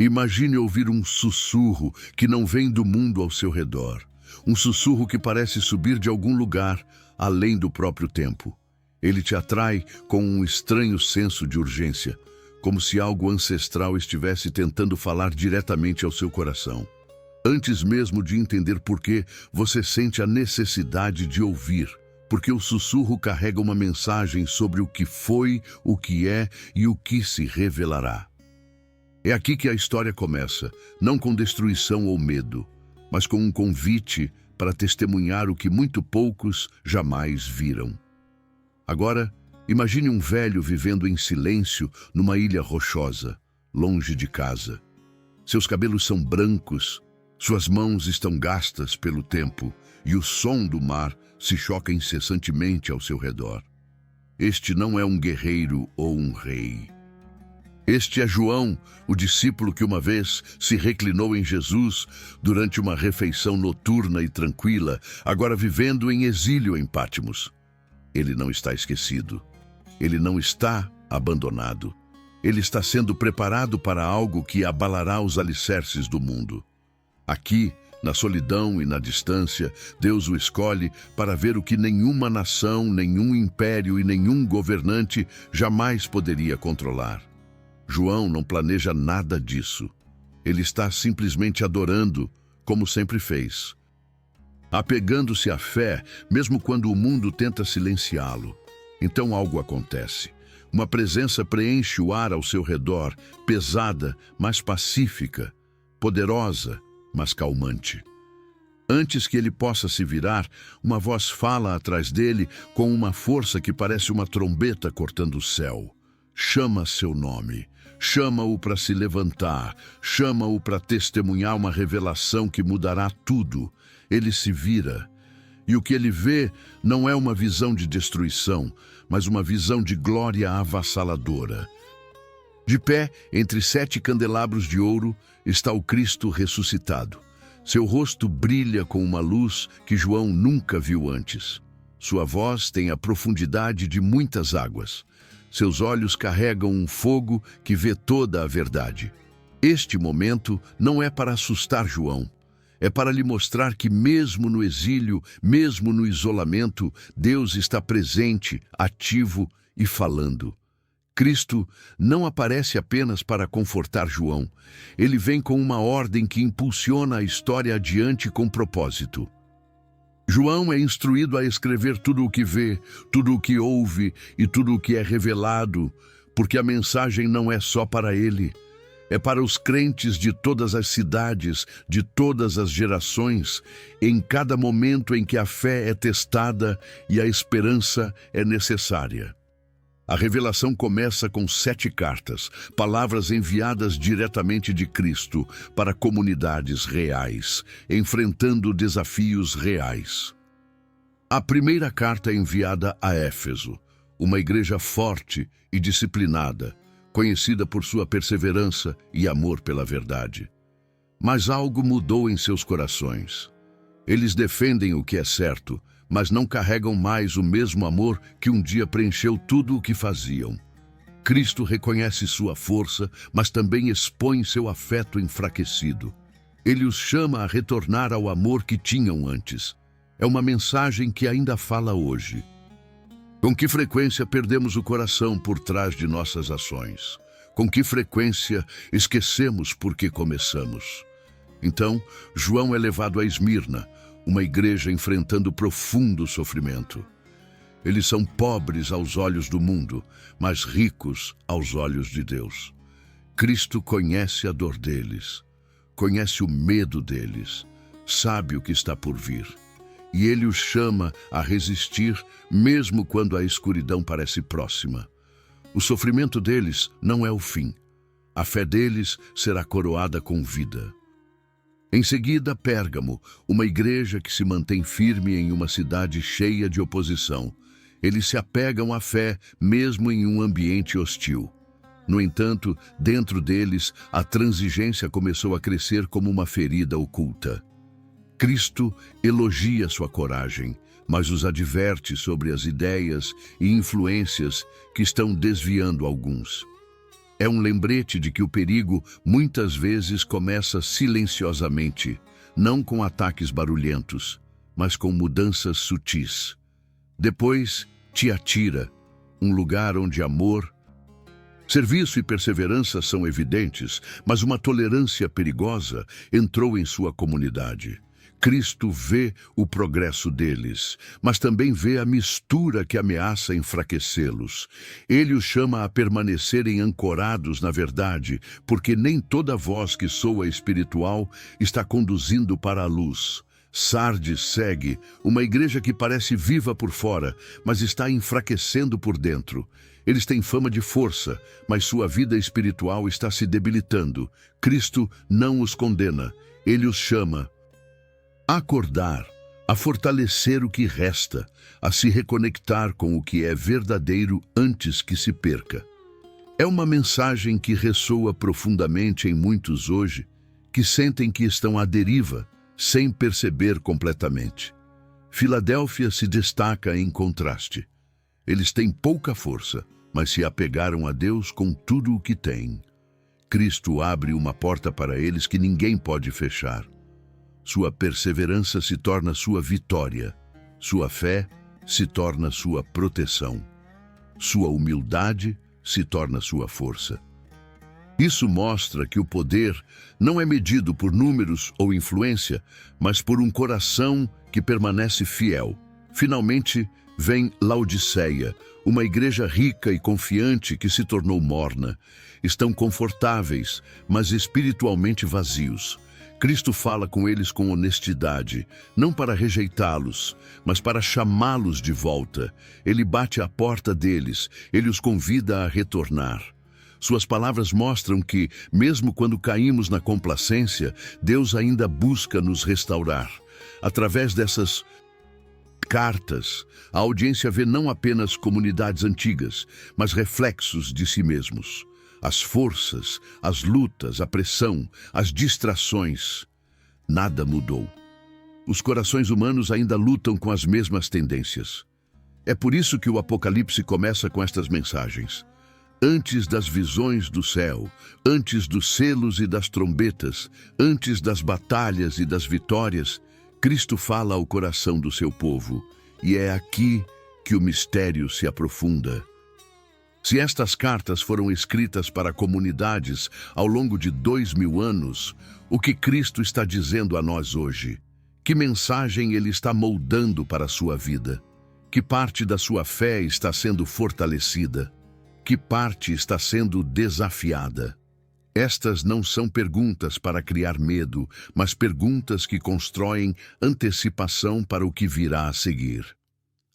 Imagine ouvir um sussurro que não vem do mundo ao seu redor. Um sussurro que parece subir de algum lugar, além do próprio tempo. Ele te atrai com um estranho senso de urgência, como se algo ancestral estivesse tentando falar diretamente ao seu coração. Antes mesmo de entender por quê, você sente a necessidade de ouvir, porque o sussurro carrega uma mensagem sobre o que foi, o que é e o que se revelará. É aqui que a história começa, não com destruição ou medo, mas com um convite para testemunhar o que muito poucos jamais viram. Agora, imagine um velho vivendo em silêncio numa ilha rochosa, longe de casa. Seus cabelos são brancos, suas mãos estão gastas pelo tempo e o som do mar se choca incessantemente ao seu redor. Este não é um guerreiro ou um rei. Este é João, o discípulo que uma vez se reclinou em Jesus durante uma refeição noturna e tranquila, agora vivendo em exílio em Pátimos. Ele não está esquecido. Ele não está abandonado. Ele está sendo preparado para algo que abalará os alicerces do mundo. Aqui, na solidão e na distância, Deus o escolhe para ver o que nenhuma nação, nenhum império e nenhum governante jamais poderia controlar. João não planeja nada disso. Ele está simplesmente adorando, como sempre fez. Apegando-se à fé, mesmo quando o mundo tenta silenciá-lo. Então algo acontece. Uma presença preenche o ar ao seu redor, pesada, mas pacífica, poderosa, mas calmante. Antes que ele possa se virar, uma voz fala atrás dele com uma força que parece uma trombeta cortando o céu. Chama seu nome. Chama-o para se levantar, chama-o para testemunhar uma revelação que mudará tudo. Ele se vira, e o que ele vê não é uma visão de destruição, mas uma visão de glória avassaladora. De pé, entre 7 candelabros de ouro, está o Cristo ressuscitado. Seu rosto brilha com uma luz que João nunca viu antes. Sua voz tem a profundidade de muitas águas. Seus olhos carregam um fogo que vê toda a verdade. Este momento não é para assustar João. É para lhe mostrar que mesmo no exílio, mesmo no isolamento, Deus está presente, ativo e falando. Cristo não aparece apenas para confortar João. Ele vem com uma ordem que impulsiona a história adiante com propósito. João é instruído a escrever tudo o que vê, tudo o que ouve e tudo o que é revelado, porque a mensagem não é só para ele. É para os crentes de todas as cidades, de todas as gerações, em cada momento em que a fé é testada e a esperança é necessária. A revelação começa com 7 cartas, palavras enviadas diretamente de Cristo para comunidades reais, enfrentando desafios reais. A primeira carta é enviada a Éfeso, uma igreja forte e disciplinada, conhecida por sua perseverança e amor pela verdade. Mas algo mudou em seus corações. Eles defendem o que é certo, mas não carregam mais o mesmo amor que um dia preencheu tudo o que faziam. Cristo reconhece sua força, mas também expõe seu afeto enfraquecido. Ele os chama a retornar ao amor que tinham antes. É uma mensagem que ainda fala hoje. Com que frequência perdemos o coração por trás de nossas ações? Com que frequência esquecemos por que começamos? Então, João é levado a Esmirna, uma igreja enfrentando profundo sofrimento. Eles são pobres aos olhos do mundo, mas ricos aos olhos de Deus. Cristo conhece a dor deles, conhece o medo deles, sabe o que está por vir. E ele os chama a resistir, mesmo quando a escuridão parece próxima. O sofrimento deles não é o fim. A fé deles será coroada com vida. Em seguida, Pérgamo, uma igreja que se mantém firme em uma cidade cheia de oposição. Eles se apegam à fé, mesmo em um ambiente hostil. No entanto, dentro deles, a transigência começou a crescer como uma ferida oculta. Cristo elogia sua coragem, mas os adverte sobre as ideias e influências que estão desviando alguns. É um lembrete de que o perigo muitas vezes começa silenciosamente, não com ataques barulhentos, mas com mudanças sutis. Depois, Tiatira, um lugar onde amor, serviço e perseverança são evidentes, mas uma tolerância perigosa entrou em sua comunidade. Cristo vê o progresso deles, mas também vê a mistura que ameaça enfraquecê-los. Ele os chama a permanecerem ancorados na verdade, porque nem toda voz que soa espiritual está conduzindo para a luz. Sardes segue, uma igreja que parece viva por fora, mas está enfraquecendo por dentro. Eles têm fama de força, mas sua vida espiritual está se debilitando. Cristo não os condena, ele os chama a acordar, a fortalecer o que resta, a se reconectar com o que é verdadeiro antes que se perca. É uma mensagem que ressoa profundamente em muitos hoje, que sentem que estão à deriva, sem perceber completamente. Filadélfia se destaca em contraste. Eles têm pouca força, mas se apegaram a Deus com tudo o que têm. Cristo abre uma porta para eles que ninguém pode fechar. Sua perseverança se torna sua vitória. Sua fé se torna sua proteção. Sua humildade se torna sua força. Isso mostra que o poder não é medido por números ou influência, mas por um coração que permanece fiel. Finalmente, vem Laodiceia, uma igreja rica e confiante que se tornou morna. Estão confortáveis, mas espiritualmente vazios. Cristo fala com eles com honestidade, não para rejeitá-los, mas para chamá-los de volta. Ele bate à porta deles, ele os convida a retornar. Suas palavras mostram que, mesmo quando caímos na complacência, Deus ainda busca nos restaurar. Através dessas cartas, a audiência vê não apenas comunidades antigas, mas reflexos de si mesmos. As forças, as lutas, a pressão, as distrações. Nada mudou. Os corações humanos ainda lutam com as mesmas tendências. É por isso que o Apocalipse começa com estas mensagens. Antes das visões do céu, antes dos selos e das trombetas, antes das batalhas e das vitórias, Cristo fala ao coração do seu povo, e é aqui que o mistério se aprofunda. Se estas cartas foram escritas para comunidades ao longo de 2000 anos, o que Cristo está dizendo a nós hoje? Que mensagem ele está moldando para a sua vida? Que parte da sua fé está sendo fortalecida? Que parte está sendo desafiada? Estas não são perguntas para criar medo, mas perguntas que constroem antecipação para o que virá a seguir.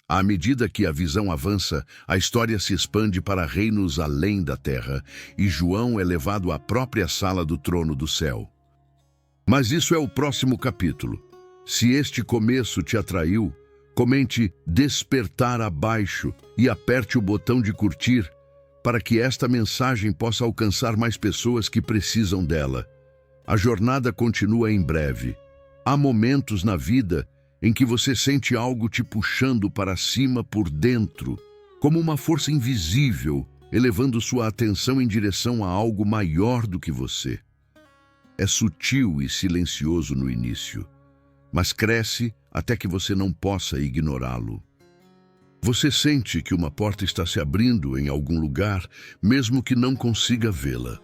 À medida que a visão avança, a história se expande para reinos além da terra, e João é levado à própria sala do trono do céu. Mas isso é o próximo capítulo. Se este começo te atraiu, comente "despertar" abaixo e aperte o botão de curtir, para que esta mensagem possa alcançar mais pessoas que precisam dela. A jornada continua em breve. Há momentos na vida em que você sente algo te puxando para cima por dentro, como uma força invisível, elevando sua atenção em direção a algo maior do que você. É sutil e silencioso no início, mas cresce até que você não possa ignorá-lo. Você sente que uma porta está se abrindo em algum lugar, mesmo que não consiga vê-la.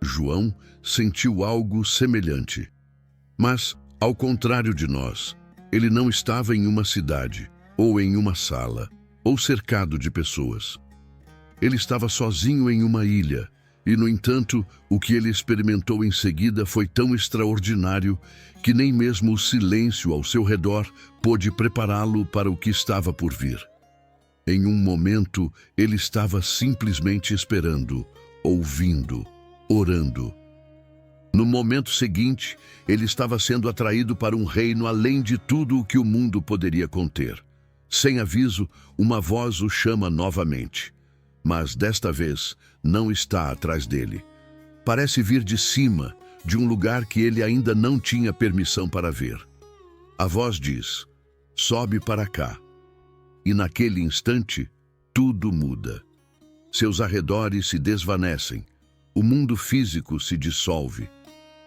João sentiu algo semelhante. Mas, ao contrário de nós, ele não estava em uma cidade, ou em uma sala, ou cercado de pessoas. Ele estava sozinho em uma ilha, e, no entanto, o que ele experimentou em seguida foi tão extraordinário que nem mesmo o silêncio ao seu redor pôde prepará-lo para o que estava por vir. Em um momento, ele estava simplesmente esperando, ouvindo, orando. No momento seguinte, ele estava sendo atraído para um reino além de tudo o que o mundo poderia conter. Sem aviso, uma voz o chama novamente. Mas desta vez, não está atrás dele. Parece vir de cima, de um lugar que ele ainda não tinha permissão para ver. A voz diz: "Sobe para cá." E naquele instante, tudo muda. Seus arredores se desvanecem, o mundo físico se dissolve,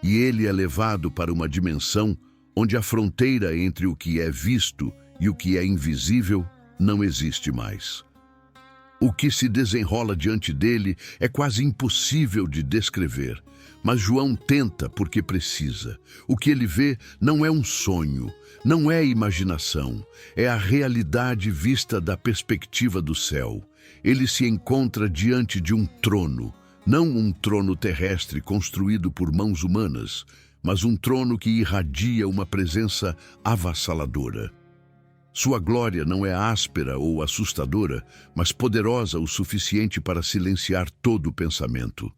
e ele é levado para uma dimensão onde a fronteira entre o que é visto e o que é invisível não existe mais. O que se desenrola diante dele é quase impossível de descrever, mas João tenta porque precisa. O que ele vê não é um sonho, não é imaginação, é a realidade vista da perspectiva do céu. Ele se encontra diante de um trono, não um trono terrestre construído por mãos humanas, mas um trono que irradia uma presença avassaladora. Sua glória não é áspera ou assustadora, mas poderosa o suficiente para silenciar todo o pensamento.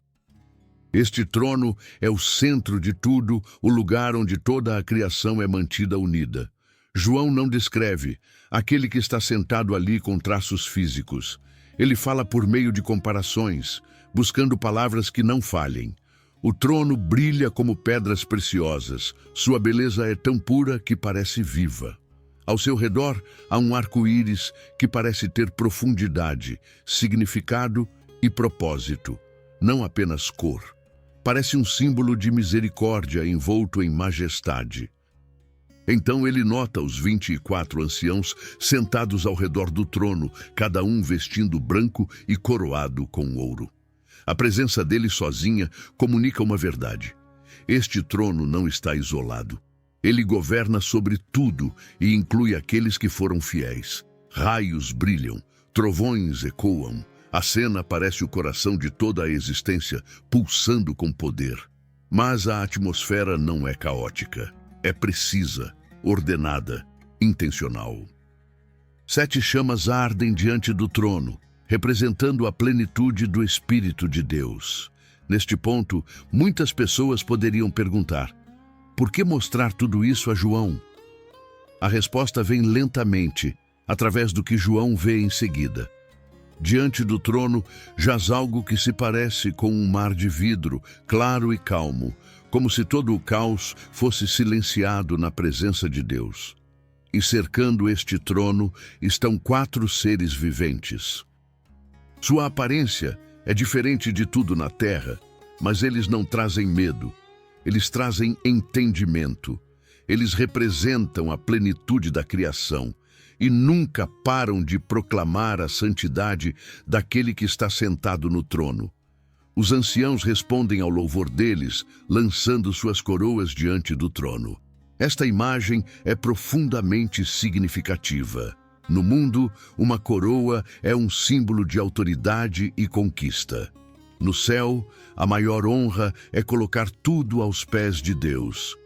Este trono é o centro de tudo, o lugar onde toda a criação é mantida unida. João não descreve aquele que está sentado ali com traços físicos. Ele fala por meio de comparações, buscando palavras que não falhem. O trono brilha como pedras preciosas. Sua beleza é tão pura que parece viva. Ao seu redor há um arco-íris que parece ter profundidade, significado e propósito, não apenas cor. Parece um símbolo de misericórdia envolto em majestade. Então ele nota os 24 anciãos sentados ao redor do trono, cada um vestindo branco e coroado com ouro. A presença dele sozinha comunica uma verdade. Este trono não está isolado. Ele governa sobre tudo e inclui aqueles que foram fiéis. Raios brilham, trovões ecoam. A cena parece o coração de toda a existência, pulsando com poder. Mas a atmosfera não é caótica. É precisa, ordenada, intencional. 7 chamas ardem diante do trono, representando a plenitude do Espírito de Deus. Neste ponto, muitas pessoas poderiam perguntar: por que mostrar tudo isso a João? A resposta vem lentamente, através do que João vê em seguida. Diante do trono jaz algo que se parece com um mar de vidro, claro e calmo, como se todo o caos fosse silenciado na presença de Deus. E cercando este trono estão 4 seres viventes. Sua aparência é diferente de tudo na terra, mas eles não trazem medo. Eles trazem entendimento. Eles representam a plenitude da criação e nunca param de proclamar a santidade daquele que está sentado no trono. Os anciãos respondem ao louvor deles, lançando suas coroas diante do trono. Esta imagem é profundamente significativa. No mundo, uma coroa é um símbolo de autoridade e conquista. No céu, a maior honra é colocar tudo aos pés de Deus.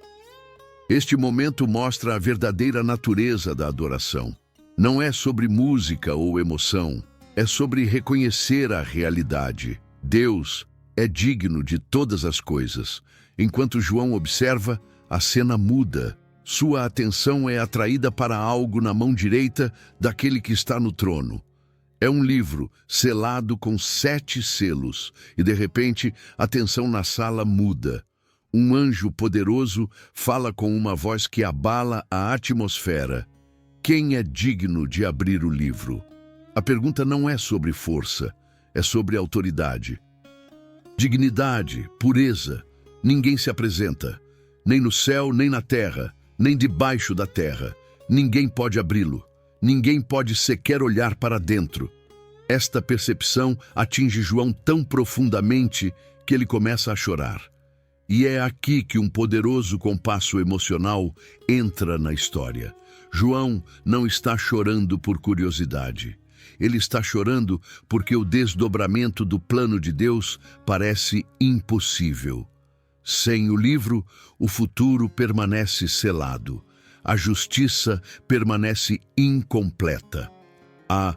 Este momento mostra a verdadeira natureza da adoração. Não é sobre música ou emoção, é sobre reconhecer a realidade. Deus é digno de todas as coisas. Enquanto João observa, a cena muda. Sua atenção é atraída para algo na mão direita daquele que está no trono. É um livro selado com 7 selos, e de repente a tensão na sala muda. Um anjo poderoso fala com uma voz que abala a atmosfera. Quem é digno de abrir o livro? A pergunta não é sobre força, é sobre autoridade. Dignidade, pureza, ninguém se apresenta, nem no céu, nem na terra, nem debaixo da terra. Ninguém pode abri-lo. Ninguém pode sequer olhar para dentro. Esta percepção atinge João tão profundamente que ele começa a chorar. E é aqui que um poderoso compasso emocional entra na história. João não está chorando por curiosidade. Ele está chorando porque o desdobramento do plano de Deus parece impossível. Sem o livro, o futuro permanece selado. A justiça permanece incompleta. A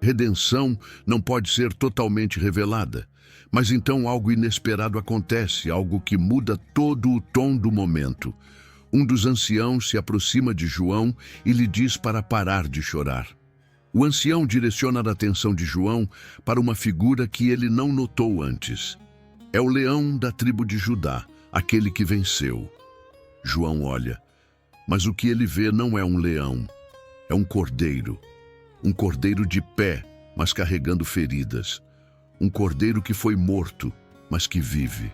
redenção não pode ser totalmente revelada. Mas então algo inesperado acontece, algo que muda todo o tom do momento. Um dos anciãos se aproxima de João e lhe diz para parar de chorar. O ancião direciona a atenção de João para uma figura que ele não notou antes. É o leão da tribo de Judá, aquele que venceu. João olha, mas o que ele vê não é um leão, é um cordeiro de pé, mas carregando feridas. Um cordeiro que foi morto, mas que vive.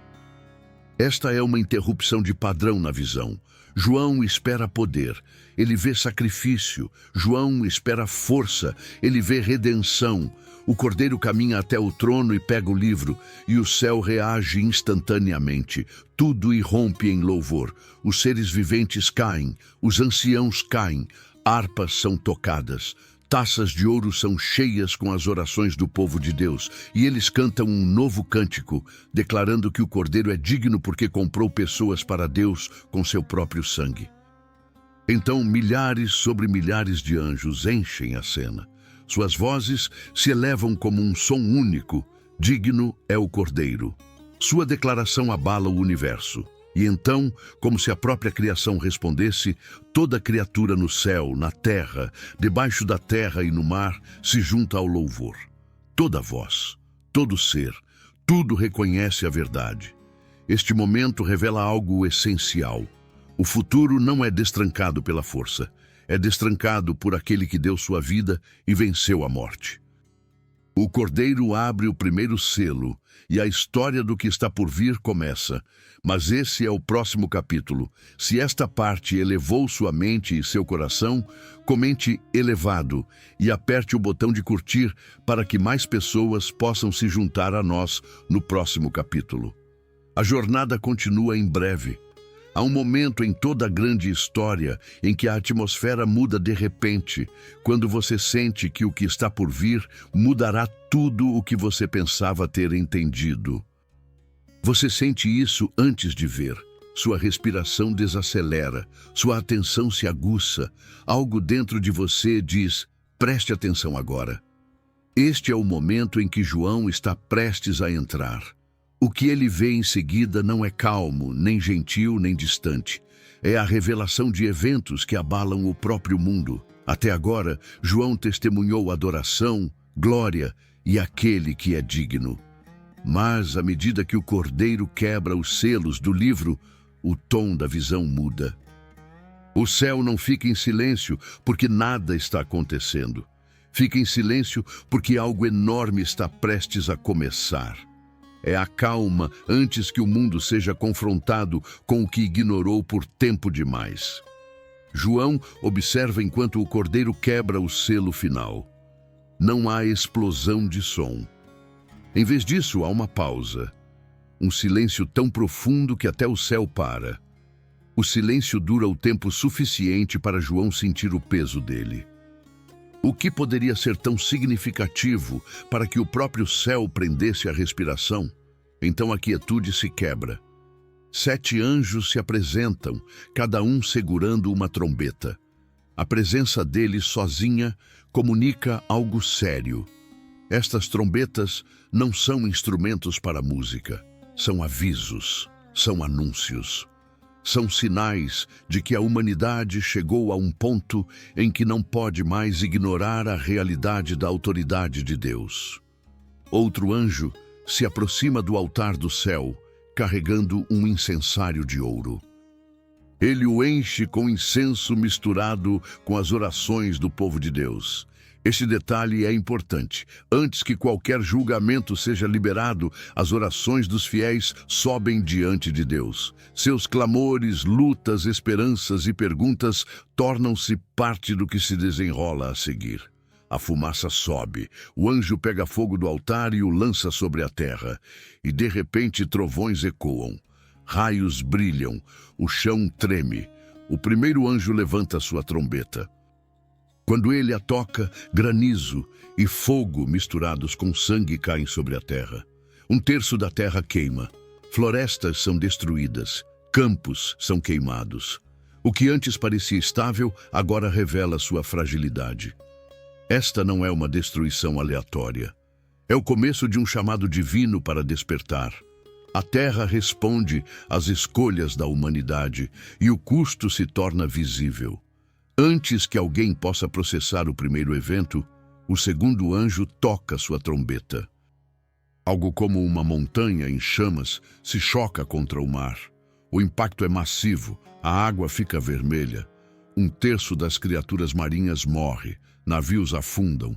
Esta é uma interrupção de padrão na visão. João espera poder, ele vê sacrifício. João espera força, ele vê redenção. O cordeiro caminha até o trono e pega o livro, e o céu reage instantaneamente. Tudo irrompe em louvor. Os seres viventes caem, os anciãos caem, harpas são tocadas. Taças de ouro são cheias com as orações do povo de Deus, e eles cantam um novo cântico, declarando que o Cordeiro é digno porque comprou pessoas para Deus com seu próprio sangue. Então milhares sobre milhares de anjos enchem a cena. Suas vozes se elevam como um som único: digno é o Cordeiro. Sua declaração abala o universo. E então, como se a própria criação respondesse, toda criatura no céu, na terra, debaixo da terra e no mar se junta ao louvor. Toda voz, todo ser, tudo reconhece a verdade. Este momento revela algo essencial. O futuro não é destrancado pela força, é destrancado por aquele que deu sua vida e venceu a morte. O Cordeiro abre o primeiro selo e a história do que está por vir começa. Mas esse é o próximo capítulo. Se esta parte elevou sua mente e seu coração, comente elevado e aperte o botão de curtir para que mais pessoas possam se juntar a nós no próximo capítulo. A jornada continua em breve. Há um momento em toda a grande história em que a atmosfera muda de repente, quando você sente que o que está por vir mudará tudo o que você pensava ter entendido. Você sente isso antes de ver. Sua respiração desacelera, sua atenção se aguça. Algo dentro de você diz: preste atenção agora. Este é o momento em que João está prestes a entrar. O que ele vê em seguida não é calmo, nem gentil, nem distante. É a revelação de eventos que abalam o próprio mundo. Até agora, João testemunhou adoração, glória e aquele que é digno. Mas, à medida que o Cordeiro quebra os selos do livro, o tom da visão muda. O céu não fica em silêncio porque nada está acontecendo. Fica em silêncio porque algo enorme está prestes a começar. É a calma antes que o mundo seja confrontado com o que ignorou por tempo demais. João observa enquanto o Cordeiro quebra o selo final. Não há explosão de som. Em vez disso, há uma pausa. Um silêncio tão profundo que até o céu para. O silêncio dura o tempo suficiente para João sentir o peso dele. O que poderia ser tão significativo para que o próprio céu prendesse a respiração? Então a quietude se quebra. 7 anjos se apresentam, cada um segurando uma trombeta. A presença deles sozinha comunica algo sério. Estas trombetas não são instrumentos para música, são avisos, são anúncios. São sinais de que a humanidade chegou a um ponto em que não pode mais ignorar a realidade da autoridade de Deus. Outro anjo se aproxima do altar do céu, carregando um incensário de ouro. Ele o enche com incenso misturado com as orações do povo de Deus. Este detalhe é importante. Antes que qualquer julgamento seja liberado, as orações dos fiéis sobem diante de Deus. Seus clamores, lutas, esperanças e perguntas tornam-se parte do que se desenrola a seguir. A fumaça sobe, o anjo pega fogo do altar e o lança sobre a terra. E de repente trovões ecoam, raios brilham, o chão treme. O primeiro anjo levanta sua trombeta. Quando ele a toca, granizo e fogo misturados com sangue caem sobre a terra. 1/3 da terra queima. Florestas são destruídas. Campos são queimados. O que antes parecia estável, agora revela sua fragilidade. Esta não é uma destruição aleatória. É o começo de um chamado divino para despertar. A terra responde às escolhas da humanidade e o custo se torna visível. Antes que alguém possa processar o primeiro evento, o segundo anjo toca sua trombeta. Algo como uma montanha em chamas se choca contra o mar. O impacto é massivo, a água fica vermelha. 1/3 das criaturas marinhas morre, navios afundam.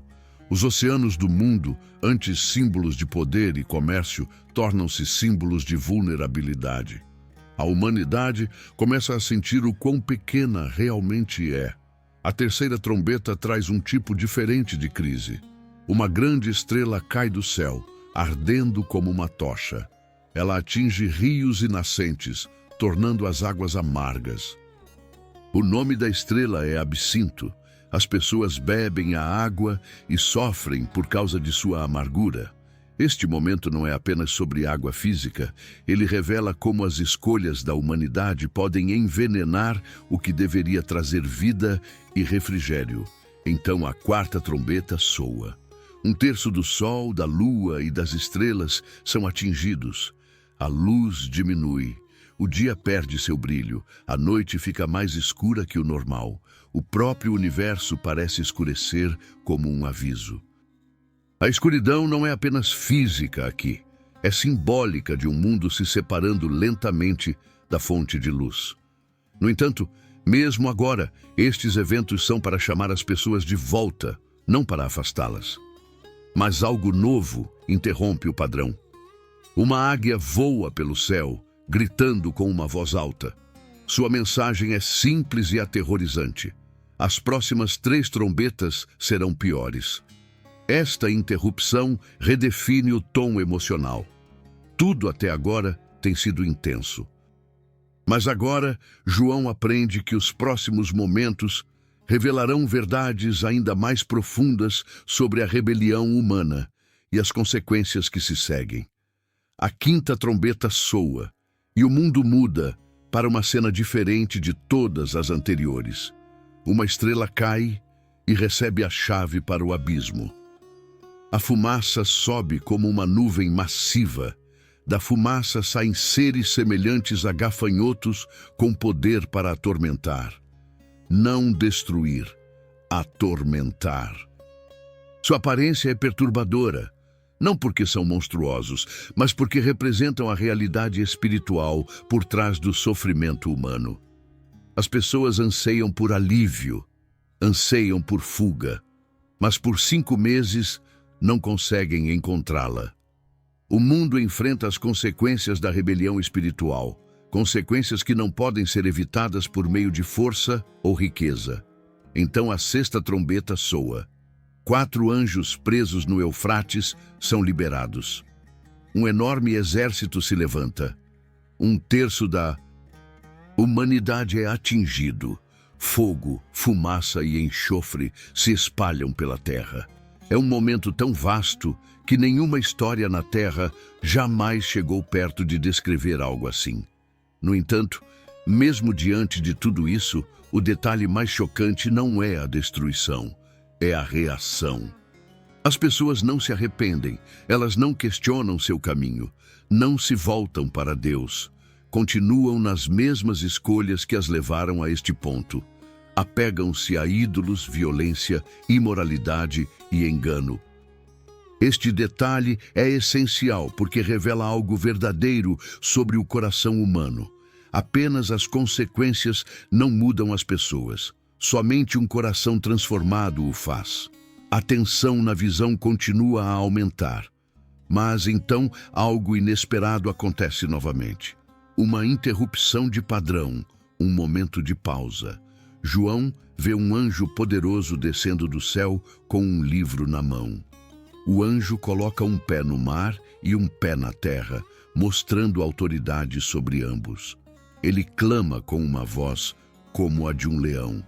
Os oceanos do mundo, antes símbolos de poder e comércio, tornam-se símbolos de vulnerabilidade. A humanidade começa a sentir o quão pequena realmente é. A terceira trombeta traz um tipo diferente de crise. Uma grande estrela cai do céu, ardendo como uma tocha. Ela atinge rios e nascentes, tornando as águas amargas. O nome da estrela é Absinto. As pessoas bebem a água e sofrem por causa de sua amargura. Este momento não é apenas sobre água física, ele revela como as escolhas da humanidade podem envenenar o que deveria trazer vida e refrigério. Então a quarta trombeta soa. Um terço do sol, da lua e das estrelas são atingidos. A luz diminui. O dia perde seu brilho, a noite fica mais escura que o normal. O próprio universo parece escurecer como um aviso. A escuridão não é apenas física aqui, é simbólica de um mundo se separando lentamente da fonte de luz. No entanto, mesmo agora, estes eventos são para chamar as pessoas de volta, não para afastá-las. Mas algo novo interrompe o padrão. Uma águia voa pelo céu, gritando com uma voz alta. Sua mensagem é simples e aterrorizante. As próximas 3 trombetas serão piores. Esta interrupção redefine o tom emocional. Tudo até agora tem sido intenso. Mas agora, João aprende que os próximos momentos revelarão verdades ainda mais profundas sobre a rebelião humana e as consequências que se seguem. A quinta trombeta soa e o mundo muda para uma cena diferente de todas as anteriores. Uma estrela cai e recebe a chave para o abismo. A fumaça sobe como uma nuvem massiva. Da fumaça saem seres semelhantes a gafanhotos com poder para atormentar. Não destruir, atormentar. Sua aparência é perturbadora, não porque são monstruosos, mas porque representam a realidade espiritual por trás do sofrimento humano. As pessoas anseiam por alívio, anseiam por fuga, mas por 5 meses não conseguem encontrá-la. O mundo enfrenta as consequências da rebelião espiritual, consequências que não podem ser evitadas por meio de força ou riqueza. Então a sexta trombeta soa. 4 anjos presos no Eufrates são liberados. Um enorme exército se levanta. 1/3 da humanidade é atingido. Fogo, fumaça e enxofre se espalham pela terra. É um momento tão vasto que nenhuma história na Terra jamais chegou perto de descrever algo assim. No entanto, mesmo diante de tudo isso, o detalhe mais chocante não é a destruição, é a reação. As pessoas não se arrependem, elas não questionam seu caminho, não se voltam para Deus, continuam nas mesmas escolhas que as levaram a este ponto. Apegam-se a ídolos, violência, imoralidade e engano. Este detalhe é essencial porque revela algo verdadeiro sobre o coração humano. Apenas as consequências não mudam as pessoas. Somente um coração transformado o faz. A tensão na visão continua a aumentar. Mas então algo inesperado acontece novamente. Uma interrupção de padrão, um momento de pausa. João vê um anjo poderoso descendo do céu com um livro na mão. O anjo coloca um pé no mar e um pé na terra, mostrando autoridade sobre ambos. Ele clama com uma voz como a de um leão.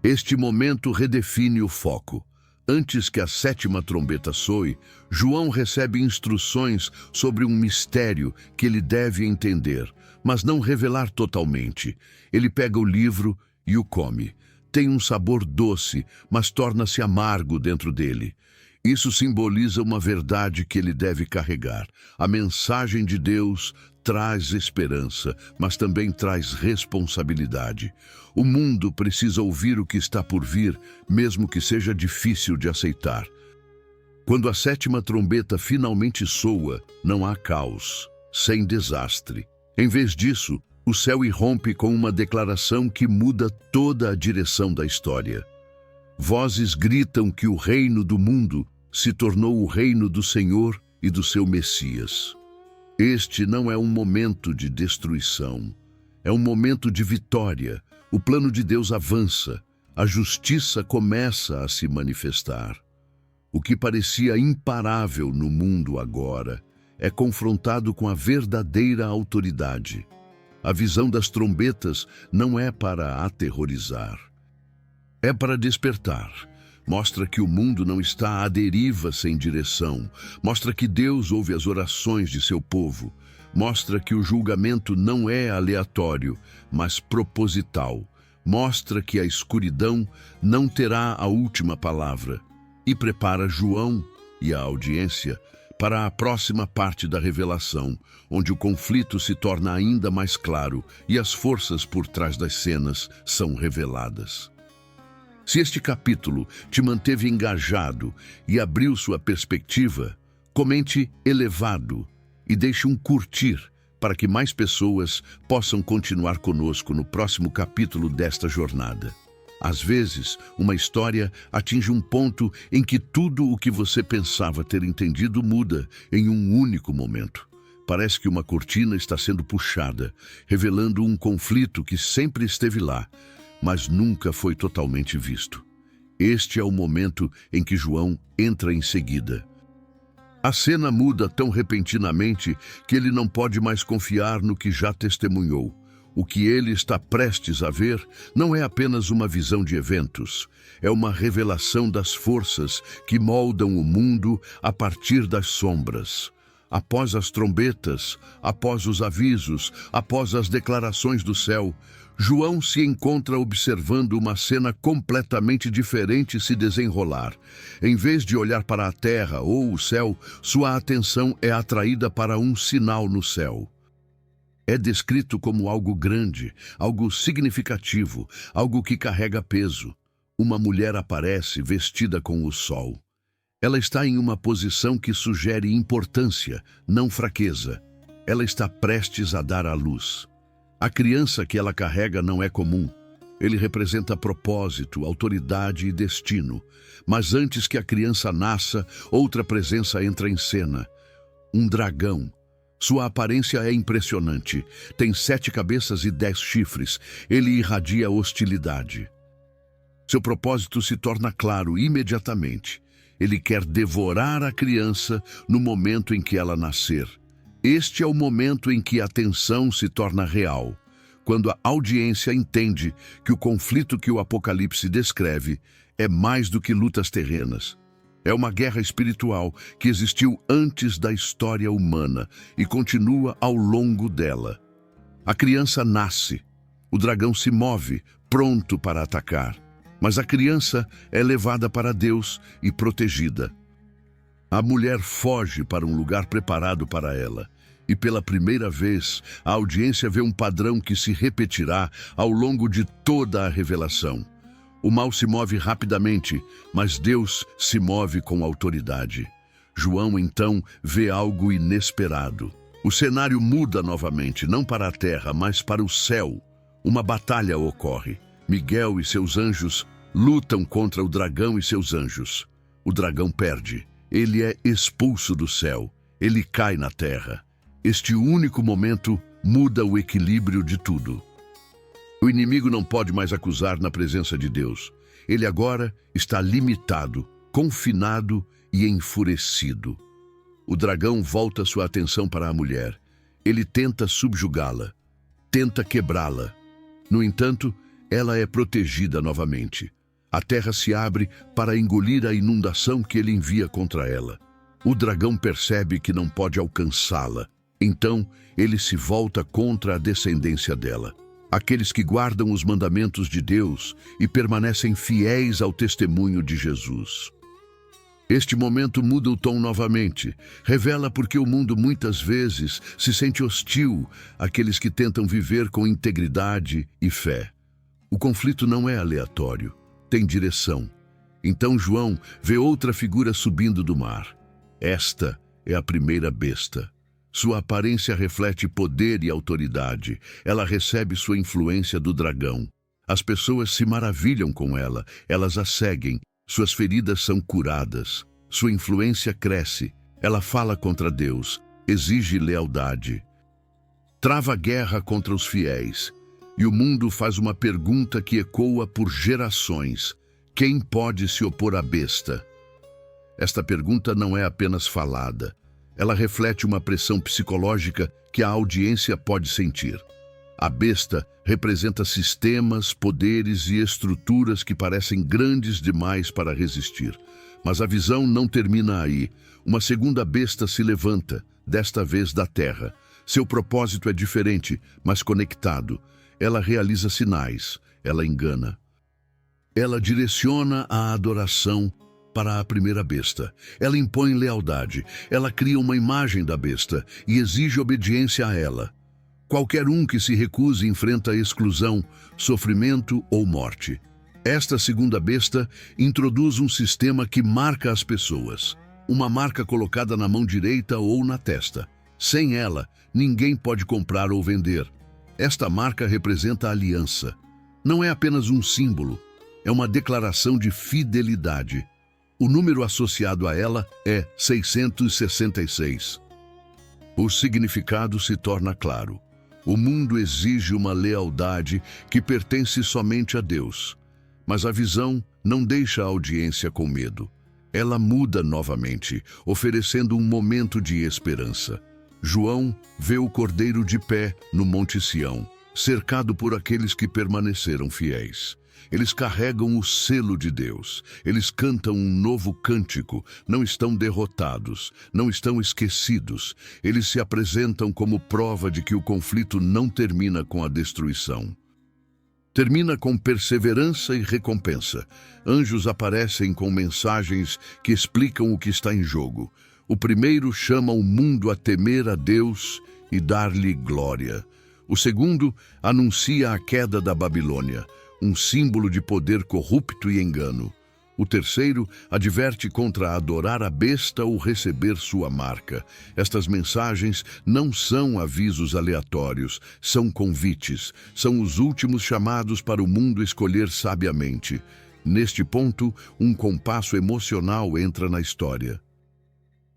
Este momento redefine o foco. Antes que a 7ª trombeta soe, João recebe instruções sobre um mistério que ele deve entender, mas não revelar totalmente. Ele pega o livro e o come. Tem um sabor doce, mas torna-se amargo dentro dele. Isso simboliza uma verdade que ele deve carregar. A mensagem de Deus traz esperança, mas também traz responsabilidade. O mundo precisa ouvir o que está por vir, mesmo que seja difícil de aceitar. Quando a 7ª trombeta finalmente soa, não há caos, sem desastre. Em vez disso, o céu irrompe com uma declaração que muda toda a direção da história. Vozes gritam que o reino do mundo se tornou o reino do Senhor e do seu Messias. Este não é um momento de destruição, é um momento de vitória. O plano de Deus avança, a justiça começa a se manifestar. O que parecia imparável no mundo agora é confrontado com a verdadeira autoridade. A visão das trombetas não é para aterrorizar, é para despertar. Mostra que o mundo não está à deriva sem direção. Mostra que Deus ouve as orações de seu povo. Mostra que o julgamento não é aleatório, mas proposital. Mostra que a escuridão não terá a última palavra. E prepara João e a audiência para a próxima parte da revelação, onde o conflito se torna ainda mais claro e as forças por trás das cenas são reveladas. Se este capítulo te manteve engajado e abriu sua perspectiva, comente elevado e deixe um curtir para que mais pessoas possam continuar conosco no próximo capítulo desta jornada. Às vezes, uma história atinge um ponto em que tudo o que você pensava ter entendido muda em um único momento. Parece que uma cortina está sendo puxada, revelando um conflito que sempre esteve lá, mas nunca foi totalmente visto. Este é o momento em que João entra em seguida. A cena muda tão repentinamente que ele não pode mais confiar no que já testemunhou. O que ele está prestes a ver não é apenas uma visão de eventos, é uma revelação das forças que moldam o mundo a partir das sombras. Após as trombetas, após os avisos, após as declarações do céu, João se encontra observando uma cena completamente diferente se desenrolar. Em vez de olhar para a terra ou o céu, sua atenção é atraída para um sinal no céu. É descrito como algo grande, algo significativo, algo que carrega peso. Uma mulher aparece vestida com o sol. Ela está em uma posição que sugere importância, não fraqueza. Ela está prestes a dar à luz. A criança que ela carrega não é comum. Ele representa propósito, autoridade e destino. Mas antes que a criança nasça, outra presença entra em cena. Um dragão. Sua aparência é impressionante. Tem 7 cabeças e 10 chifres. Ele irradia hostilidade. Seu propósito se torna claro imediatamente. Ele quer devorar a criança no momento em que ela nascer. Este é o momento em que a tensão se torna real, quando a audiência entende que o conflito que o Apocalipse descreve é mais do que lutas terrenas. É uma guerra espiritual que existiu antes da história humana e continua ao longo dela. A criança nasce, o dragão se move, pronto para atacar, mas a criança é levada para Deus e protegida. A mulher foge para um lugar preparado para ela, e pela primeira vez a audiência vê um padrão que se repetirá ao longo de toda a revelação. O mal se move rapidamente, mas Deus se move com autoridade. João, então, vê algo inesperado. O cenário muda novamente, não para a terra, mas para o céu. Uma batalha ocorre. Miguel e seus anjos lutam contra o dragão e seus anjos. O dragão perde. Ele é expulso do céu. Ele cai na terra. Este único momento muda o equilíbrio de tudo. O inimigo não pode mais acusar na presença de Deus. Ele agora está limitado, confinado e enfurecido. O dragão volta sua atenção para a mulher. Ele tenta subjugá-la, tenta quebrá-la. No entanto, ela é protegida novamente. A terra se abre para engolir a inundação que ele envia contra ela. O dragão percebe que não pode alcançá-la. Então, ele se volta contra a descendência dela. Aqueles que guardam os mandamentos de Deus e permanecem fiéis ao testemunho de Jesus. Este momento muda o tom novamente, revela porque o mundo muitas vezes se sente hostil àqueles que tentam viver com integridade e fé. O conflito não é aleatório, tem direção. Então João vê outra figura subindo do mar. Esta é a primeira besta. Sua aparência reflete poder e autoridade. Ela recebe sua influência do dragão. As pessoas se maravilham com ela, elas a seguem, suas feridas são curadas, sua influência cresce, ela fala contra Deus, exige lealdade. Trava guerra contra os fiéis, e o mundo faz uma pergunta que ecoa por gerações: quem pode se opor à besta? Esta pergunta não é apenas falada, ela reflete uma pressão psicológica que a audiência pode sentir. A besta representa sistemas, poderes e estruturas que parecem grandes demais para resistir. Mas a visão não termina aí. Uma segunda besta se levanta, desta vez da terra. Seu propósito é diferente, mas conectado. Ela realiza sinais, ela engana. Ela direciona a adoração para a primeira besta. Ela impõe lealdade, ela cria uma imagem da besta e exige obediência a ela. Qualquer um que se recuse enfrenta exclusão, sofrimento ou morte. Esta segunda besta introduz um sistema que marca as pessoas. Uma marca colocada na mão direita ou na testa. Sem ela, ninguém pode comprar ou vender. Esta marca representa a aliança. Não é apenas um símbolo, é uma declaração de fidelidade. O número associado a ela é 666. O significado se torna claro. O mundo exige uma lealdade que pertence somente a Deus. Mas a visão não deixa a audiência com medo. Ela muda novamente, oferecendo um momento de esperança. João vê o Cordeiro de pé no Monte Sião, cercado por aqueles que permaneceram fiéis. Eles carregam o selo de Deus. Eles cantam um novo cântico. Não estão derrotados, não estão esquecidos. Eles se apresentam como prova de que o conflito não termina com a destruição. Termina com perseverança e recompensa. Anjos aparecem com mensagens que explicam o que está em jogo. O primeiro chama o mundo a temer a Deus e dar-lhe glória. O segundo anuncia a queda da Babilônia, um símbolo de poder corrupto e engano. O terceiro adverte contra adorar a besta ou receber sua marca. Estas mensagens não são avisos aleatórios, são convites. São os últimos chamados para o mundo escolher sabiamente. Neste ponto, um compasso emocional entra na história.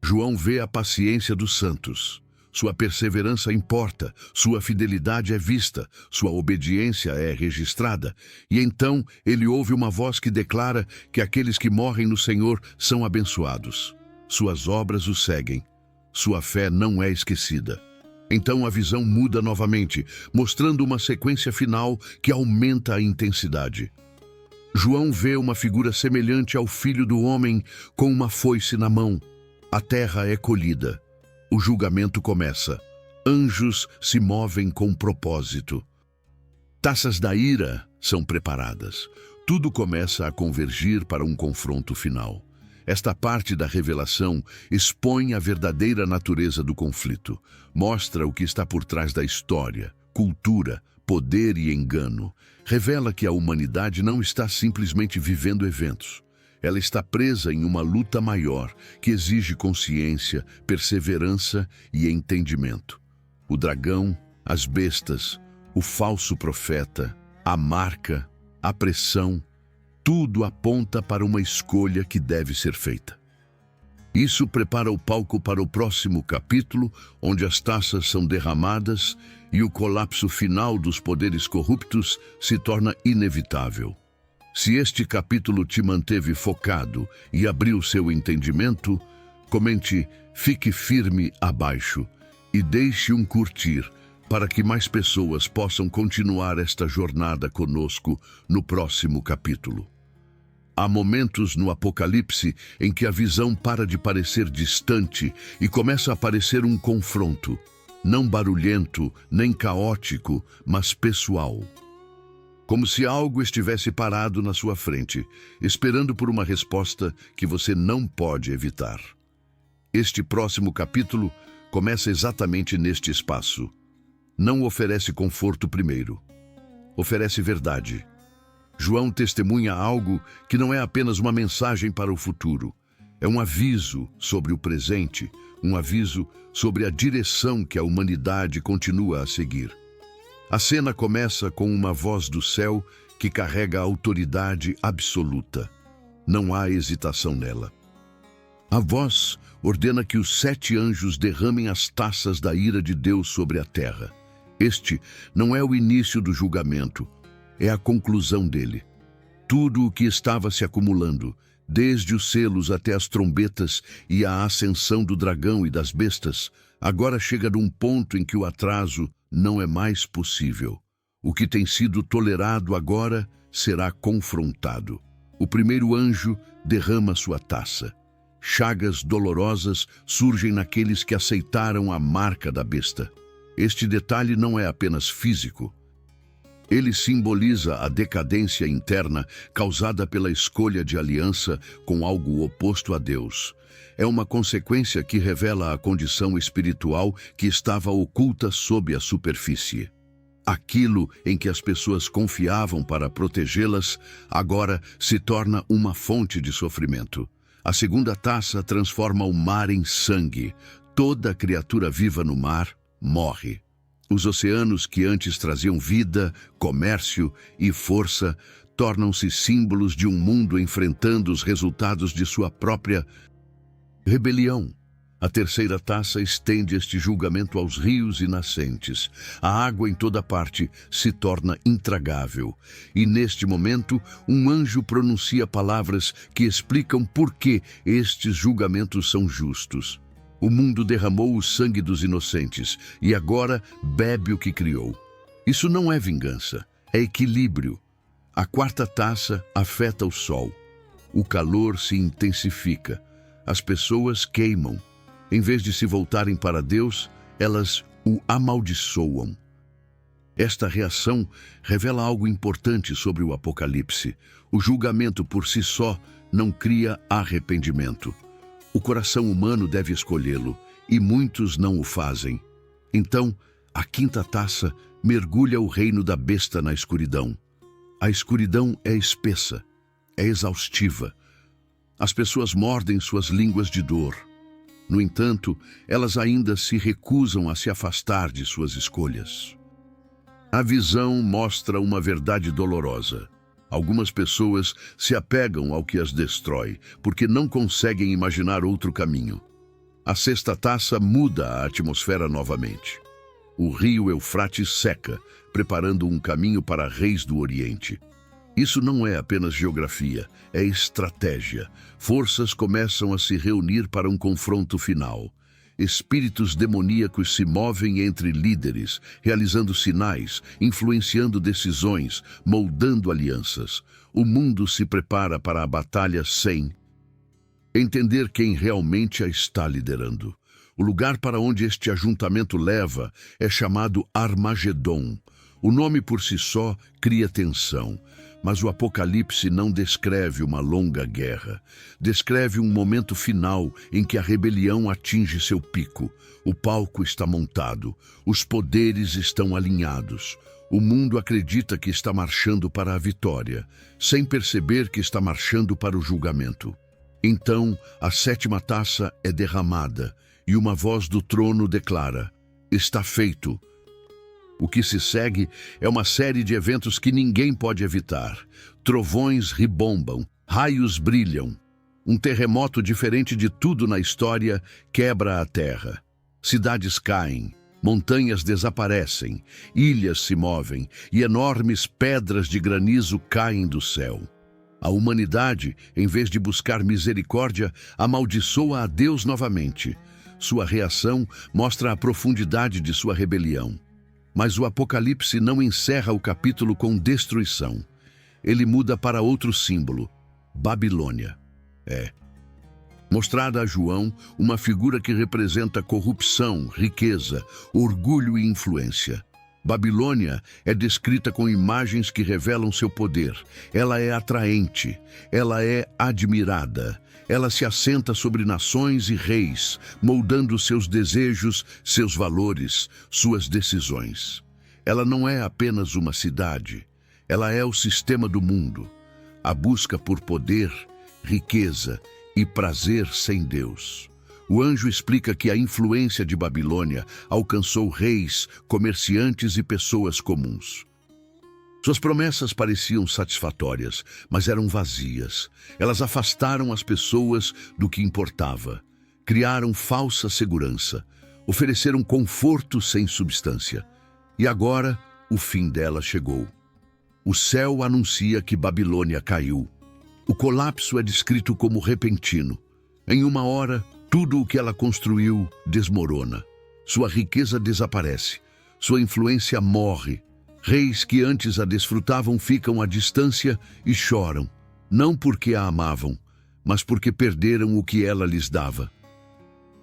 João vê a paciência dos santos. Sua perseverança importa, sua fidelidade é vista, sua obediência é registrada. E então ele ouve uma voz que declara que aqueles que morrem no Senhor são abençoados. Suas obras o seguem. Sua fé não é esquecida. Então a visão muda novamente, mostrando uma sequência final que aumenta a intensidade. João vê uma figura semelhante ao Filho do Homem com uma foice na mão. A terra é colhida. O julgamento começa. Anjos se movem com propósito. Taças da ira são preparadas. Tudo começa a convergir para um confronto final. Esta parte da revelação expõe a verdadeira natureza do conflito. Mostra o que está por trás da história, cultura, poder e engano. Revela que a humanidade não está simplesmente vivendo eventos. Ela está presa em uma luta maior que exige consciência, perseverança e entendimento. O dragão, as bestas, o falso profeta, a marca, a pressão, tudo aponta para uma escolha que deve ser feita. Isso prepara o palco para o próximo capítulo, onde as taças são derramadas e o colapso final dos poderes corruptos se torna inevitável. Se este capítulo te manteve focado e abriu seu entendimento, comente "Fique firme abaixo" e deixe um curtir para que mais pessoas possam continuar esta jornada conosco no próximo capítulo. Há momentos no Apocalipse em que a visão para de parecer distante e começa a parecer um confronto, não barulhento nem caótico, mas pessoal. Como se algo estivesse parado na sua frente, esperando por uma resposta que você não pode evitar. Este próximo capítulo começa exatamente neste espaço. Não oferece conforto primeiro. Oferece verdade. João testemunha algo que não é apenas uma mensagem para o futuro. É um aviso sobre o presente, um aviso sobre a direção que a humanidade continua a seguir. A cena começa com uma voz do céu que carrega a autoridade absoluta. Não há hesitação nela. A voz ordena que os 7 anjos derramem as taças da ira de Deus sobre a terra. Este não é o início do julgamento, é a conclusão dele. Tudo o que estava se acumulando, desde os selos até as trombetas e a ascensão do dragão e das bestas, agora chega num ponto em que o atraso não é mais possível. O que tem sido tolerado agora será confrontado. O primeiro anjo derrama sua taça. Chagas dolorosas surgem naqueles que aceitaram a marca da besta. Este detalhe não é apenas físico. Ele simboliza a decadência interna causada pela escolha de aliança com algo oposto a Deus. É uma consequência que revela a condição espiritual que estava oculta sob a superfície. Aquilo em que as pessoas confiavam para protegê-las, agora se torna uma fonte de sofrimento. A segunda taça transforma o mar em sangue. Toda criatura viva no mar morre. Os oceanos que antes traziam vida, comércio e força tornam-se símbolos de um mundo enfrentando os resultados de sua própria rebelião. A terceira taça estende este julgamento aos rios e nascentes. A água em toda parte se torna intragável. E neste momento, um anjo pronuncia palavras que explicam por que estes julgamentos são justos. O mundo derramou o sangue dos inocentes e agora bebe o que criou. Isso não é vingança, é equilíbrio. A quarta taça afeta o sol. O calor se intensifica. As pessoas queimam. Em vez de se voltarem para Deus, elas o amaldiçoam. Esta reação revela algo importante sobre o Apocalipse. O julgamento por si só não cria arrependimento. O coração humano deve escolhê-lo, e muitos não o fazem. Então, a quinta taça mergulha o reino da besta na escuridão. A escuridão é espessa, é exaustiva. As pessoas mordem suas línguas de dor. No entanto, elas ainda se recusam a se afastar de suas escolhas. A visão mostra uma verdade dolorosa. Algumas pessoas se apegam ao que as destrói, porque não conseguem imaginar outro caminho. A sexta taça muda a atmosfera novamente. O rio Eufrates seca, preparando um caminho para reis do Oriente. Isso não é apenas geografia, é estratégia. Forças começam a se reunir para um confronto final. Espíritos demoníacos se movem entre líderes, realizando sinais, influenciando decisões, moldando alianças. O mundo se prepara para a batalha sem entender quem realmente a está liderando. O lugar para onde este ajuntamento leva é chamado Armagedon. O nome por si só cria tensão. Mas o Apocalipse não descreve uma longa guerra. Descreve um momento final em que a rebelião atinge seu pico. O palco está montado. Os poderes estão alinhados. O mundo acredita que está marchando para a vitória, sem perceber que está marchando para o julgamento. Então, a sétima taça é derramada e uma voz do trono declara: "Está feito." O que se segue é uma série de eventos que ninguém pode evitar. Trovões ribombam, raios brilham. Um terremoto diferente de tudo na história quebra a terra. Cidades caem, montanhas desaparecem, ilhas se movem e enormes pedras de granizo caem do céu. A humanidade, em vez de buscar misericórdia, amaldiçoa a Deus novamente. Sua reação mostra a profundidade de sua rebelião. Mas o Apocalipse não encerra o capítulo com destruição. Ele muda para outro símbolo, Babilônia. Mostrada a João uma figura que representa corrupção, riqueza, orgulho e influência. Babilônia é descrita com imagens que revelam seu poder. Ela é atraente, ela é admirada. Ela se assenta sobre nações e reis, moldando seus desejos, seus valores, suas decisões. Ela não é apenas uma cidade, ela é o sistema do mundo. A busca por poder, riqueza e prazer sem Deus. O anjo explica que a influência de Babilônia alcançou reis, comerciantes e pessoas comuns. Suas promessas pareciam satisfatórias, mas eram vazias. Elas afastaram as pessoas do que importava. Criaram falsa segurança. Ofereceram conforto sem substância. E agora, o fim dela chegou. O céu anuncia que Babilônia caiu. O colapso é descrito como repentino. Em uma hora, tudo o que ela construiu desmorona. Sua riqueza desaparece. Sua influência morre. Reis que antes a desfrutavam ficam à distância e choram, não porque a amavam, mas porque perderam o que ela lhes dava.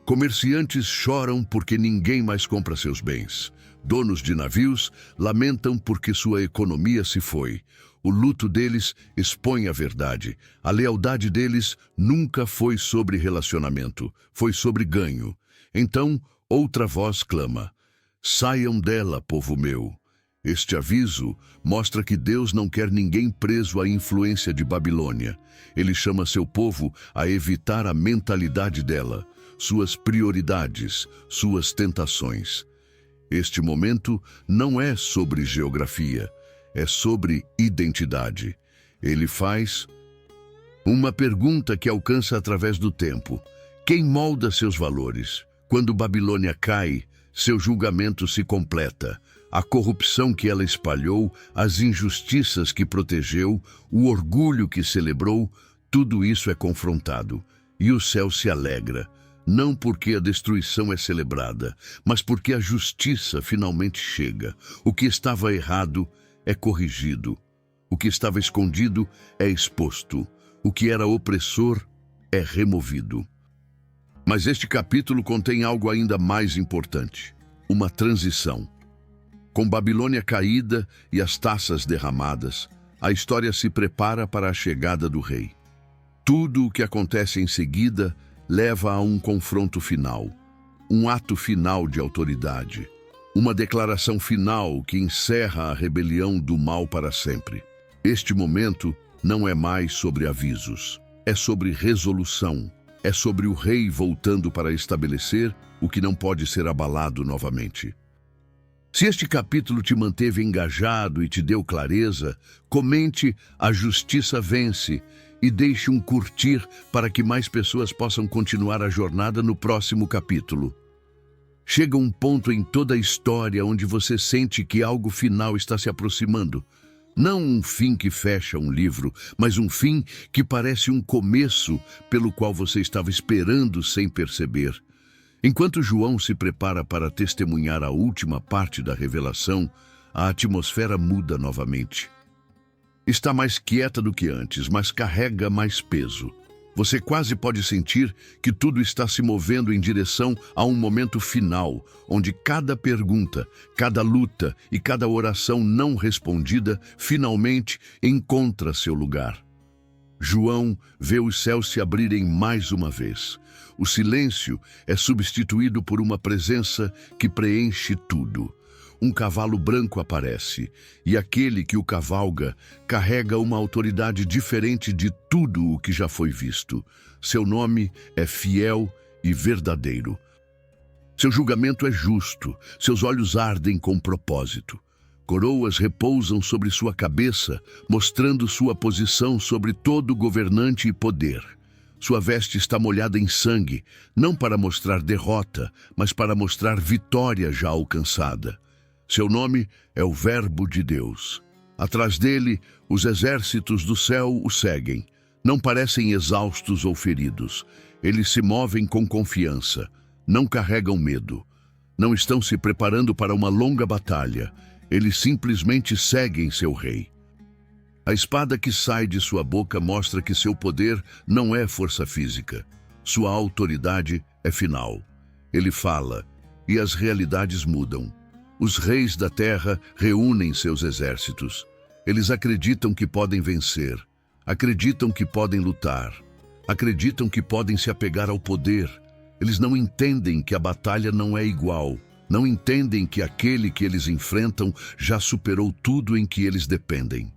Comerciantes choram porque ninguém mais compra seus bens. Donos de navios lamentam porque sua economia se foi. O luto deles expõe a verdade. A lealdade deles nunca foi sobre relacionamento, foi sobre ganho. Então, outra voz clama: saiam dela, povo meu. Este aviso mostra que Deus não quer ninguém preso à influência de Babilônia. Ele chama seu povo a evitar a mentalidade dela, suas prioridades, suas tentações. Este momento não é sobre geografia, é sobre identidade. Ele faz uma pergunta que alcança através do tempo. Quem molda seus valores? Quando Babilônia cai, seu julgamento se completa. A corrupção que ela espalhou, as injustiças que protegeu, o orgulho que celebrou, tudo isso é confrontado. E o céu se alegra, não porque a destruição é celebrada, mas porque a justiça finalmente chega. O que estava errado é corrigido. O que estava escondido é exposto. O que era opressor é removido. Mas este capítulo contém algo ainda mais importante: uma transição. Com Babilônia caída e as taças derramadas, a história se prepara para a chegada do rei. Tudo o que acontece em seguida leva a um confronto final, um ato final de autoridade, uma declaração final que encerra a rebelião do mal para sempre. Este momento não é mais sobre avisos, é sobre resolução, é sobre o rei voltando para estabelecer o que não pode ser abalado novamente. Se este capítulo te manteve engajado e te deu clareza, comente "A Justiça Vence" e deixe um curtir para que mais pessoas possam continuar a jornada no próximo capítulo. Chega um ponto em toda a história onde você sente que algo final está se aproximando. Não um fim que fecha um livro, mas um fim que parece um começo pelo qual você estava esperando sem perceber. Enquanto João se prepara para testemunhar a última parte da revelação, a atmosfera muda novamente. Está mais quieta do que antes, mas carrega mais peso. Você quase pode sentir que tudo está se movendo em direção a um momento final, onde cada pergunta, cada luta e cada oração não respondida finalmente encontra seu lugar. João vê os céus se abrirem mais uma vez. O silêncio é substituído por uma presença que preenche tudo. Um cavalo branco aparece, e aquele que o cavalga carrega uma autoridade diferente de tudo o que já foi visto. Seu nome é Fiel e Verdadeiro. Seu julgamento é justo, seus olhos ardem com propósito. Coroas repousam sobre sua cabeça, mostrando sua posição sobre todo governante e poder. Sua veste está molhada em sangue, não para mostrar derrota, mas para mostrar vitória já alcançada. Seu nome é o Verbo de Deus. Atrás dele, os exércitos do céu o seguem. Não parecem exaustos ou feridos. Eles se movem com confiança. Não carregam medo. Não estão se preparando para uma longa batalha. Eles simplesmente seguem seu rei. A espada que sai de sua boca mostra que seu poder não é força física. Sua autoridade é final. Ele fala, e as realidades mudam. Os reis da terra reúnem seus exércitos. Eles acreditam que podem vencer. Acreditam que podem lutar. Acreditam que podem se apegar ao poder. Eles não entendem que a batalha não é igual. Não entendem que aquele que eles enfrentam já superou tudo em que eles dependem.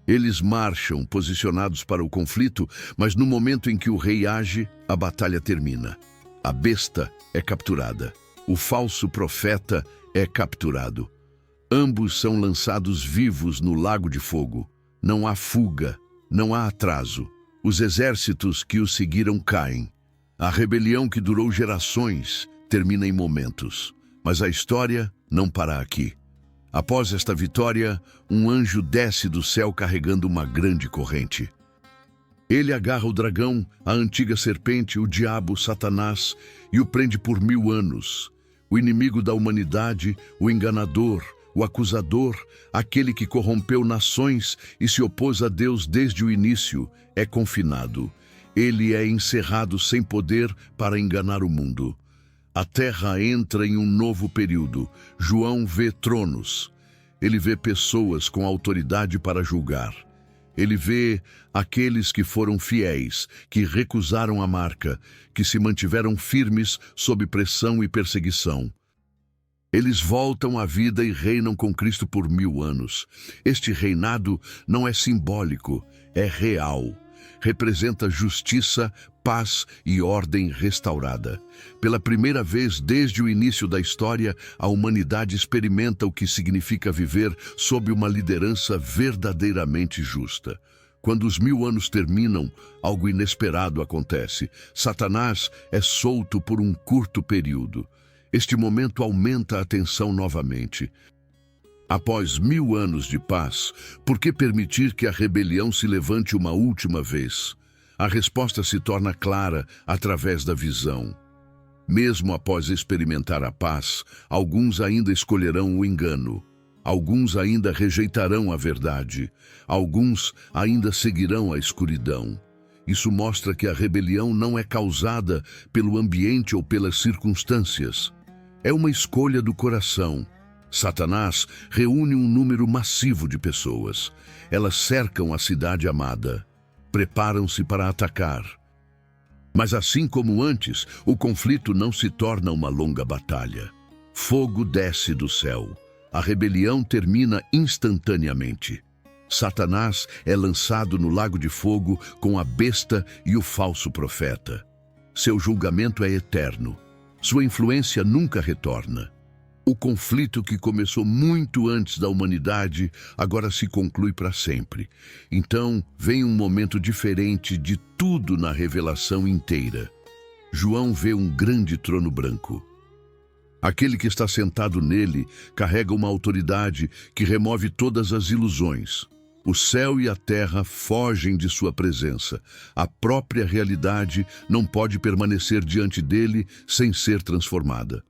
Eles marcham posicionados para o conflito, mas no momento em que o rei age, a batalha termina. A besta é capturada. O falso profeta é capturado. Ambos são lançados vivos no lago de fogo. Não há fuga, não há atraso. Os exércitos que os seguiram caem. A rebelião que durou gerações termina em momentos. Mas a história não para aqui. Após esta vitória, um anjo desce do céu carregando uma grande corrente. Ele agarra o dragão, a antiga serpente, o diabo, Satanás, e o prende por 1000 anos. O inimigo da humanidade, o enganador, o acusador, aquele que corrompeu nações e se opôs a Deus desde o início, é confinado. Ele é encerrado sem poder para enganar o mundo. A terra entra em um novo período. João vê tronos. Ele vê pessoas com autoridade para julgar. Ele vê aqueles que foram fiéis, que recusaram a marca, que se mantiveram firmes sob pressão e perseguição. Eles voltam à vida e reinam com Cristo por 1000 anos. Este reinado não é simbólico, é real. Representa justiça, paz e ordem restaurada. Pela primeira vez desde o início da história, a humanidade experimenta o que significa viver sob uma liderança verdadeiramente justa. Quando os 1000 anos terminam, algo inesperado acontece. Satanás é solto por um curto período. Este momento aumenta a tensão novamente. Após 1000 anos de paz, por que permitir que a rebelião se levante uma última vez? A resposta se torna clara através da visão. Mesmo após experimentar a paz, alguns ainda escolherão o engano. Alguns ainda rejeitarão a verdade. Alguns ainda seguirão a escuridão. Isso mostra que a rebelião não é causada pelo ambiente ou pelas circunstâncias. É uma escolha do coração. Satanás reúne um número massivo de pessoas. Elas cercam a cidade amada. Preparam-se para atacar. Mas assim como antes, o conflito não se torna uma longa batalha. Fogo desce do céu. A rebelião termina instantaneamente. Satanás é lançado no lago de fogo com a besta e o falso profeta. Seu julgamento é eterno. Sua influência nunca retorna. O conflito que começou muito antes da humanidade agora se conclui para sempre. Então, vem um momento diferente de tudo na revelação inteira. João vê um grande trono branco. Aquele que está sentado nele carrega uma autoridade que remove todas as ilusões. O céu e a terra fogem de sua presença. A própria realidade não pode permanecer diante dele sem ser transformada.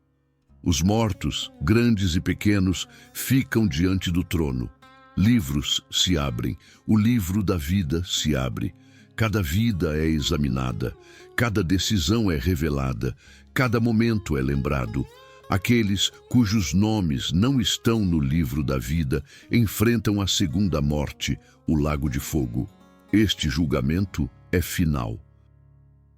Os mortos, grandes e pequenos, ficam diante do trono. Livros se abrem, o livro da vida se abre. Cada vida é examinada, cada decisão é revelada, cada momento é lembrado. Aqueles cujos nomes não estão no livro da vida enfrentam a segunda morte, o lago de fogo. Este julgamento é final.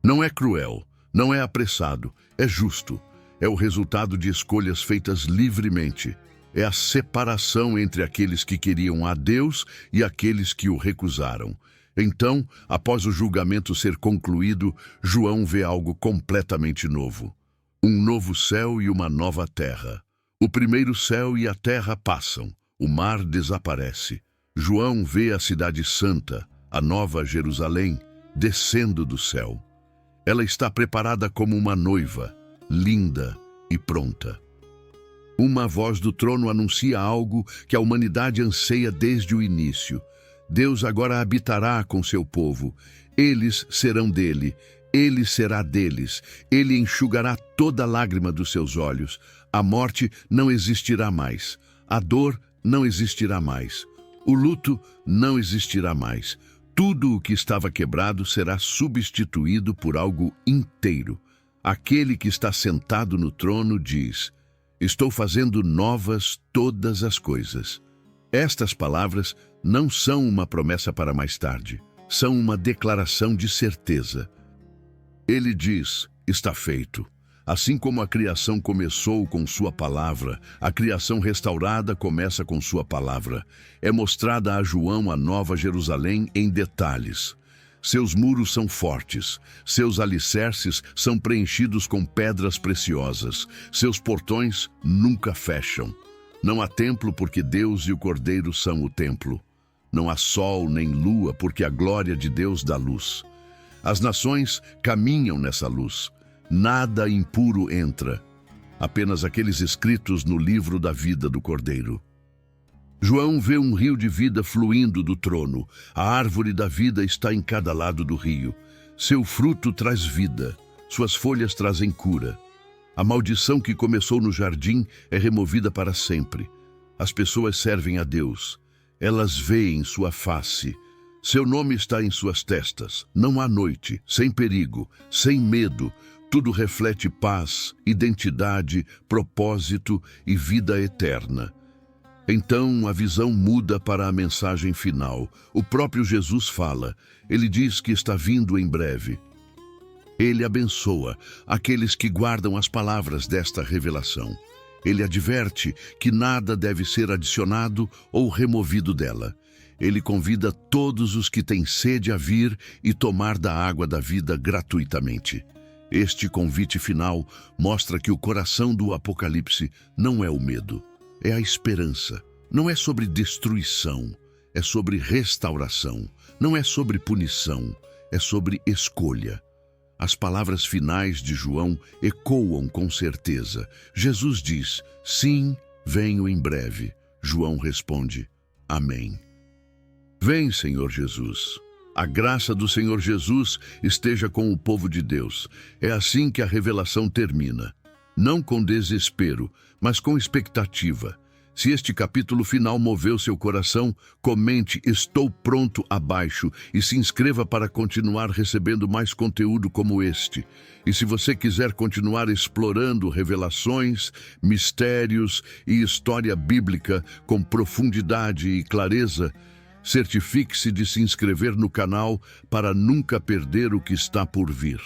Não é cruel, não é apressado, é justo. É o resultado de escolhas feitas livremente. É a separação entre aqueles que queriam a Deus e aqueles que o recusaram. Então, após o julgamento ser concluído, João vê algo completamente novo. Um novo céu e uma nova terra. O primeiro céu e a terra passam. O mar desaparece. João vê a cidade santa, a nova Jerusalém, descendo do céu. Ela está preparada como uma noiva, linda e pronta. Uma voz do trono anuncia algo que a humanidade anseia desde o início. Deus agora habitará com seu povo. Eles serão dele. Ele será deles. Ele enxugará toda lágrima dos seus olhos. A morte não existirá mais. A dor não existirá mais. O luto não existirá mais. Tudo o que estava quebrado será substituído por algo inteiro. Aquele que está sentado no trono diz: estou fazendo novas todas as coisas. Estas palavras não são uma promessa para mais tarde. São uma declaração de certeza. Ele diz: está feito. Assim como a criação começou com sua palavra, a criação restaurada começa com sua palavra. É mostrada a João a Nova Jerusalém em detalhes. Seus muros são fortes, seus alicerces são preenchidos com pedras preciosas, seus portões nunca fecham. Não há templo porque Deus e o Cordeiro são o templo. Não há sol nem lua porque a glória de Deus dá luz. As nações caminham nessa luz. Nada impuro entra. Apenas aqueles escritos no livro da vida do Cordeiro. João vê um rio de vida fluindo do trono. A árvore da vida está em cada lado do rio. Seu fruto traz vida. Suas folhas trazem cura. A maldição que começou no jardim é removida para sempre. As pessoas servem a Deus. Elas veem sua face. Seu nome está em suas testas. Não há noite, sem perigo, sem medo. Tudo reflete paz, identidade, propósito e vida eterna. Então a visão muda para a mensagem final. O próprio Jesus fala. Ele diz que está vindo em breve. Ele abençoa aqueles que guardam as palavras desta revelação. Ele adverte que nada deve ser adicionado ou removido dela. Ele convida todos os que têm sede a vir e tomar da água da vida gratuitamente. Este convite final mostra que o coração do Apocalipse não é o medo, é a esperança. Não é sobre destruição, é sobre restauração. Não é sobre punição, é sobre escolha. As palavras finais de João ecoam com certeza. Jesus diz, sim, venho em breve. João responde, amém. Vem, Senhor Jesus. A graça do Senhor Jesus esteja com o povo de Deus. É assim que a revelação termina. Não com desespero, mas com expectativa. Se este capítulo final moveu seu coração, comente "Estou pronto" abaixo e se inscreva para continuar recebendo mais conteúdo como este. E se você quiser continuar explorando revelações, mistérios e história bíblica com profundidade e clareza, certifique-se de se inscrever no canal para nunca perder o que está por vir.